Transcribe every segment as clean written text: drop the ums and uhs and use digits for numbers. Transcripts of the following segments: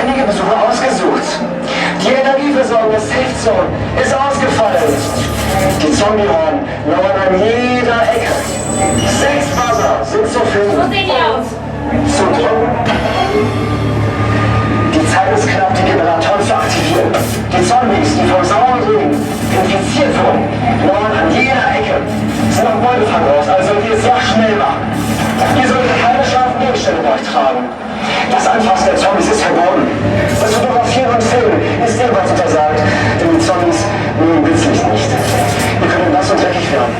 einige Besucher ausgesucht. Die Energieversorgung der Safe Zone ist ausgefallen. Die Zombie-Horden lauern an jeder Ecke. 6 Buzzer sind zu finden. So sehen die aus. Zu drücken. Die Zeit ist knapp, die Generatoren zu aktivieren. Die Zombies, die vom sauren Regen infiziert wurden, lauern an jeder Ecke. Sind am Beutefang raus, also wir es ja schnell machen. Ihr solltet keine scharfen Gegenstände bei euch tragen. Das Anfassen der Zombies ist verboten. Das Fotografieren und Filmen ist ebenfalls untersagt, denn die Zombies mögen Blitzlicht nicht. Ihr könnt nass und dreckig werden.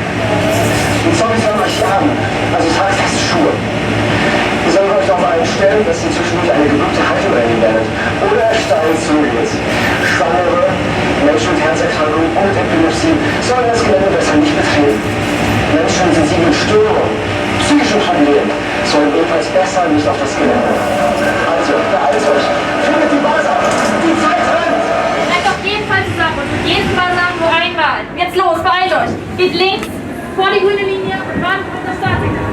Die Zombies werden euch jagen, also tragt feste Schuhe. Ihr sollt euch darauf einstellen, dass ihr zwischendurch eine gebückte Haltung erleben werdet oder steil zugeht. Schwangere, Menschen mit Herzerkrankungen und mit Epilepsie sollen das Gelände besser nicht betreten. Menschen mit sensiblen Störungen, psychischen Problemen sollen ebenfalls besser nicht auf das Gelände. Also, beeilt euch, findet die Buzzer, die Zeit rennt! Bleibt auf jeden Fall zusammen und mit jedem Buzzer nur einmal. Jetzt los, beeilt euch. Geht links, vor die grüne Linie und wartet auf das Startsignal.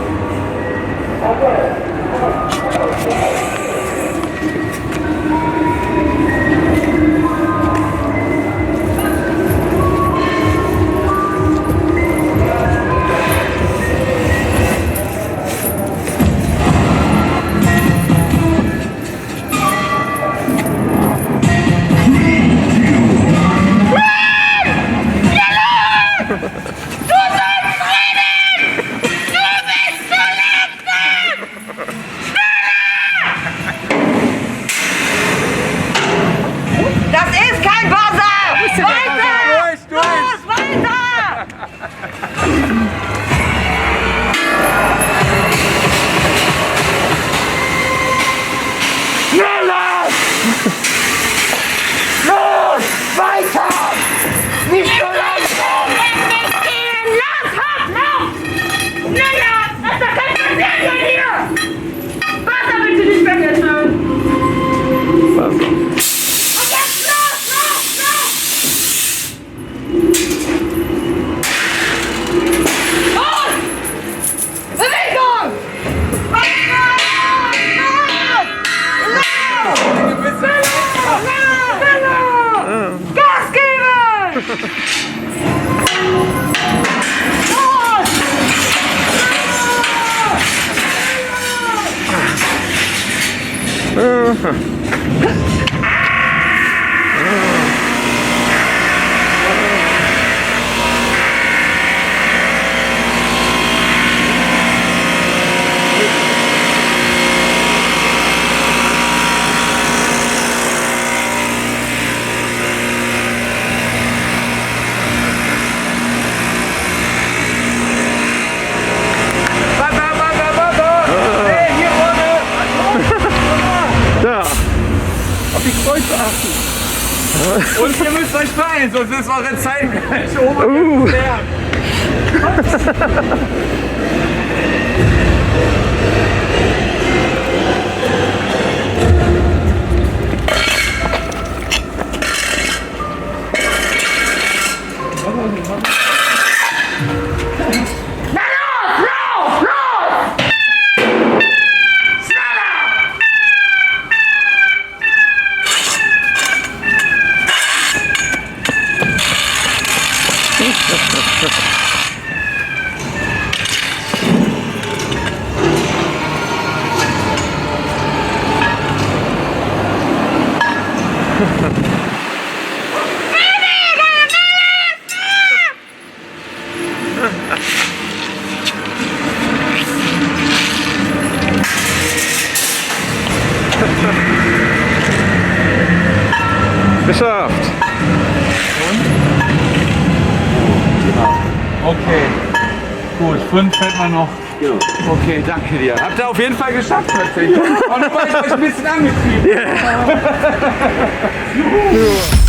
Und ihr müsst euch beeilen, sonst ist eure Zeit gleich oben. Geschafft! Okay, gut, 5 fällt man noch. Okay, danke dir. Habt ihr auf jeden Fall geschafft tatsächlich. Und du warst euch ein bisschen angetrieben. Yeah.